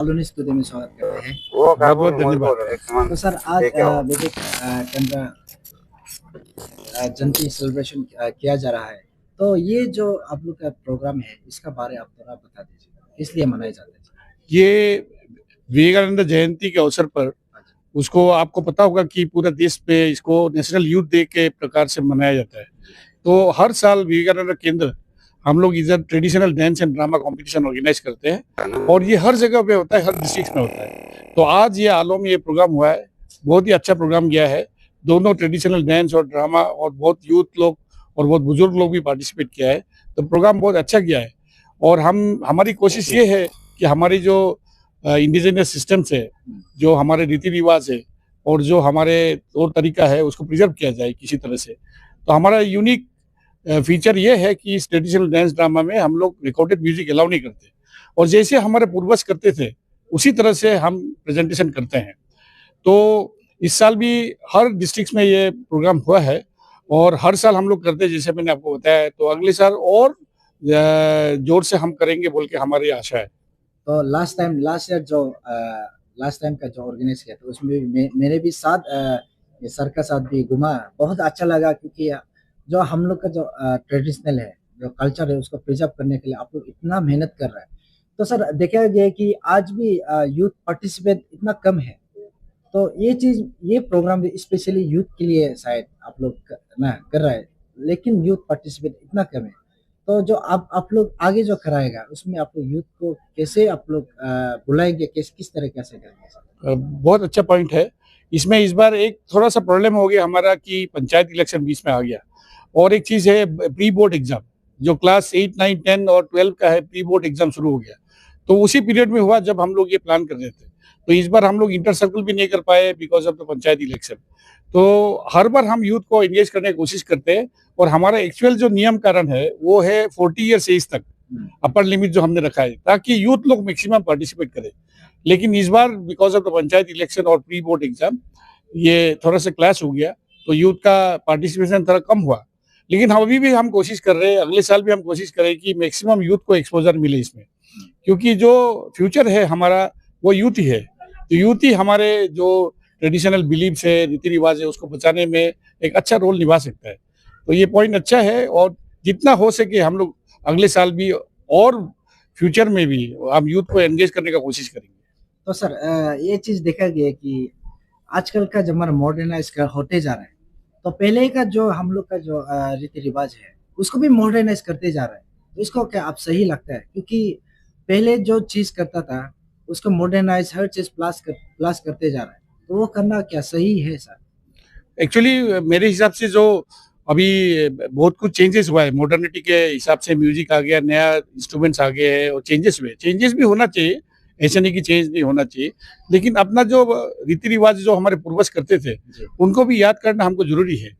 Colony studio में स्वागत करते हैं। बहुत बहुत धन्यवाद। तो सर आज विवेक चंद्र जयंती सेलिब्रेशन किया जा रहा है। तो ये जो आप लोग का प्रोग्राम है इसका बारे आप थोड़ा बता दीजिए, इसलिए मनाया जाता है। ये विवेकानंद जयंती के अवसर पर उसको आपको पता होगा कि पूरा देश पे इसको नेशनल यूथ डे के प्रकार से मनाया जाता है। तो हर साल विवेकानंद केंद्र हम लोग इधर traditional dance and drama competition organise करते हैं और ये हर जगह पे होता है, हर डिस्ट्रिक्ट में होता है। तो आज ये आलो में ये प्रोग्राम हुआ है, बहुत ही अच्छा प्रोग्राम गया है। दोनों ट्रेडिशनल डांस और ड्रामा और बहुत यूथ लोग और बहुत बुजुर्ग लोग भी पार्टिसिपेट किया है। तो प्रोग्राम बहुत अच्छा गया है और हमारी कोशिश ये है कि हमारी जो इंडिजिनियस सिस्टम्स है, जो हमारे रीति रिवाज है और जो हमारे तौर तरीका है उसको प्रिजर्व किया जाए किसी तरह से। तो हमारा यूनिक फीचर ये है कि इस ट्रेडिशनल डांस ड्रामा में हम लोग रिकॉर्डेड म्यूजिक अलाउ नहीं करते और जैसे हमारे पूर्वज करते थे उसी तरह से हम प्रेजेंटेशन करते हैं। तो इस साल भी हर डिस्ट्रिक्ट में ये प्रोग्राम हुआ है और हर साल हम लोग करते हैं, जैसे मैंने आपको बताया है। तो अगले साल और जोर से हम करेंगे बोल के हमारी आशा है। तो लास्ट टाइम का जो ऑर्गेनाइज किया था उसमें भी मेरे भी साथ ये सर का साथ भी घुमा, बहुत अच्छा लगा क्योंकि जो हम लोग का जो ट्रेडिशनल है, जो कल्चर है उसको प्रिजर्व करने के लिए आप लोग इतना मेहनत कर रहे हैं। तो सर देखा गया है कि आज भी यूथ पार्टिसिपेट इतना कम है। तो ये प्रोग्राम भी स्पेशली यूथ के लिए शायद आप लोग ना कर रहे हैं, लेकिन यूथ पार्टिसिपेट इतना कम है। तो जो आप लोग आगे जो कराएगा उसमें आप लोग यूथ को कैसे आप लोग बुलाएंगे, किस तरीके से करेंगे? बहुत अच्छा पॉइंट है। इसमें इस बार एक थोड़ा सा प्रॉब्लम हो गया हमारा कि पंचायत इलेक्शन बीच में आ गया और एक चीज है प्री बोर्ड एग्जाम, जो क्लास 8, 9, 10 और 12 का है, प्री बोर्ड एग्जाम शुरू हो गया। तो उसी पीरियड में हुआ जब हम लोग ये प्लान कर रहे थे। तो इस बार हम लोग इंटर सर्कल भी नहीं कर पाए because of the panchayat election. तो हर बार हम यूथ को एंगेज करने की कोशिश करते हैं और हमारा एक्चुअल जो नियम कारण है वो है 40 ईयर्स एज तक अपर लिमिट जो हमने रखा है ताकि यूथ लोग मैक्सिमम पार्टिसिपेट करें। लेकिन इस बार because of the panchayat election और प्री बोर्ड एग्जाम ये थोड़ा सा क्लैश हो गया, तो यूथ का पार्टिसिपेशन थोड़ा कम हुआ। लेकिन अभी भी हम कोशिश कर रहे हैं, अगले साल भी हम कोशिश करें कि मैक्सिमम यूथ को एक्सपोजर मिले इसमें, क्योंकि जो फ्यूचर है हमारा वो यूथ ही है। तो यूथ ही हमारे जो ट्रेडिशनल बिलीव्स है, रीति रिवाज है, उसको बचाने में एक अच्छा रोल निभा सकता है। तो ये पॉइंट अच्छा है और जितना हो सके हम लोग अगले साल भी और फ्यूचर में भी हम यूथ को एंगेज करने का कोशिश करेंगे। तो सर ये चीज देखा गया कि आजकल का जमाना मॉडर्नाइज होते जा रहा है। तो पहले का जो हम लोग का जो रीति रिवाज है उसको भी मॉडर्नाइज करते जा रहा है। तो इसको क्या आप सही लगता है? क्योंकि पहले जो चीज करता था उसको मॉडर्नाइज हर चीज प्लस करते जा रहा है। तो वो करना क्या सही है सर? एक्चुअली मेरे हिसाब से जो अभी बहुत कुछ चेंजेस हुआ है मॉडर्निटी के हिसाब से, म्यूजिक आ गया, नया इंस्ट्रूमेंट्स आ गए हैं और चेंजेस हुए। चेंजेस भी होना चाहिए, ऐसा नहीं कि चेंज नहीं होना चाहिए, लेकिन अपना जो रीति रिवाज जो हमारे पूर्वज करते थे उनको भी याद करना हमको जरूरी है।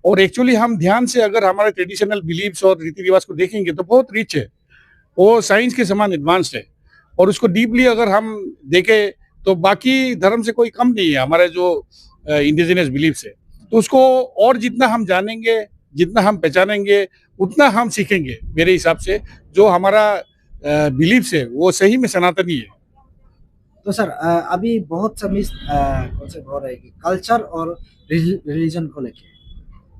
और एक्चुअली हम ध्यान से अगर हमारे ट्रेडिशनल बिलीव्स और रीति रिवाज को देखेंगे तो बहुत रिच है, वो साइंस के समान एडवांस्ड है। और उसको डीपली अगर हम देखें तो बाकी धर्म से कोई कम नहीं है हमारे जो इंडिजिनियस बिलीव्स है। तो उसको और जितना हम जानेंगे, जितना हम पहचानेंगे, उतना हम सीखेंगे। मेरे हिसाब से जो हमारा बिलीव्स है वो सही में सनातनी है। तो सर अभी बहुत सा मिस कॉन्सेप्ट हो रहा है कि कल्चर और रिलीजन को लेके,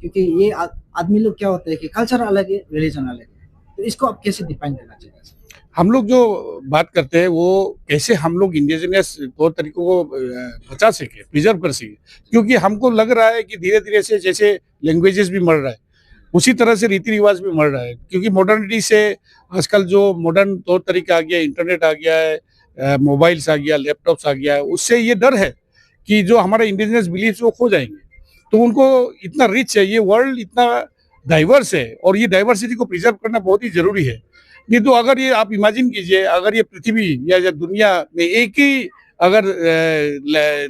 क्योंकि ये आदमी लोग क्या होते हैं कि कल्चर अलग है, रिलीजन अलग है। तो इसको आप कैसे डिफाइन करना चाहिए? हम लोग जो बात करते हैं वो कैसे हम लोग इंडिजिनियस तौर तरीकों को बचा सके, प्रिजर्व कर सके, क्योंकि हमको लग रहा है कि धीरे धीरे से जैसे लैंग्वेजेस भी मर रहा है उसी तरह से रीति रिवाज भी मर रहा है। क्योंकि मॉडर्निटी से आजकल जो मॉडर्न तौर तरीका आ गया, इंटरनेट आ गया है, मोबाइल्स आ गया, लैपटॉप्स आ गया है, उससे ये डर है कि जो हमारे इंडिजिनियस बिलीफ वो खो जाएंगे। तो उनको इतना रिच है, ये वर्ल्ड इतना डाइवर्स है और ये डाइवर्सिटी को प्रिजर्व करना बहुत ही जरूरी है। नहीं तो अगर ये आप इमेजिन कीजिए, अगर ये पृथ्वी या दुनिया में एक ही अगर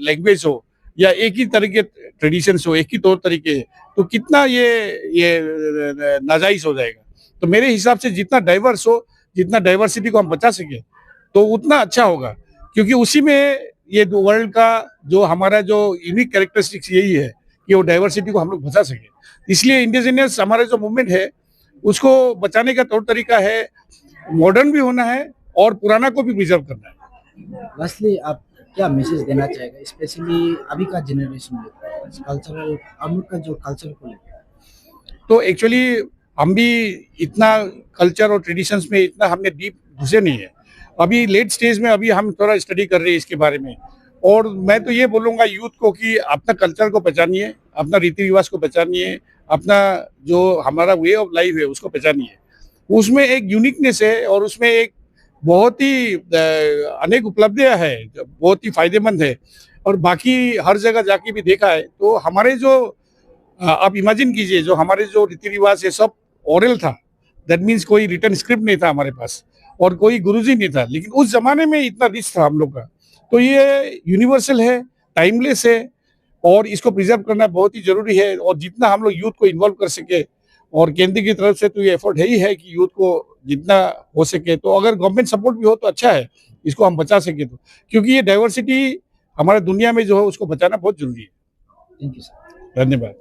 लैंग्वेज हो या एक ही तरह के ट्रेडिशंस हो, एक ही तौर तरीके, तो कितना ये नाजायज हो जाएगा। तो मेरे हिसाब से जितना डाइवर्स हो, जितना डाइवर्सिटी को हम बचा सके तो उतना अच्छा होगा, क्योंकि उसी में ये वर्ल्ड का जो हमारा जो यूनिक कैरेक्टरिस्टिक्स यही है कि वो डाइवर्सिटी को हम लोग बचा सके। इसलिए इंडिजिनियस हमारा जो मूवमेंट है उसको बचाने का तौर तरीका है मॉडर्न भी होना है और पुराना को भी प्रिजर्व करना है। लastly आप क्या मैसेज देना चाहेगा स्पेशली अभी का जनरेशन में कल्चरल हम लोग का जो कल्चर को लेकर। तो एक्चुअली हम भी इतना कल्चर और ट्रेडिशंस में इतना हमने डीप घुसे नहीं है, अभी लेट स्टेज में अभी हम थोड़ा स्टडी कर रहे हैं इसके बारे में। और मैं तो ये बोलूँगा यूथ को कि अपना कल्चर को पहचानिए, अपना रीति रिवाज को पहचानिए, अपना जो हमारा वे ऑफ लाइफ है उसको पहचानिए। उसमें एक यूनिकनेस है और उसमें एक बहुत ही अनेक उपलब्धियां है जो बहुत ही फायदेमंद है। और बाकी हर जगह जाके भी देखा है तो हमारे जो आप इमेजिन कीजिए जो हमारे जो रीति रिवाज है सब ओरल था। दैट मीन्स कोई रिटर्न स्क्रिप्ट नहीं था हमारे पास और कोई गुरुजी नहीं था, लेकिन उस जमाने में इतना रिच था हम लोग का। तो ये यूनिवर्सल है, टाइमलेस है और इसको प्रिजर्व करना बहुत ही जरूरी है। और जितना हम लोग यूथ को इन्वॉल्व कर सके और केंद्र की तरफ से तो ये एफर्ट है ही है कि यूथ को जितना हो सके, तो अगर गवर्नमेंट सपोर्ट भी हो तो अच्छा है, इसको हम बचा सके तो, क्योंकि ये डाइवर्सिटी हमारे दुनिया में जो है उसको बचाना बहुत जरूरी है। Thank you sir. धन्यवाद।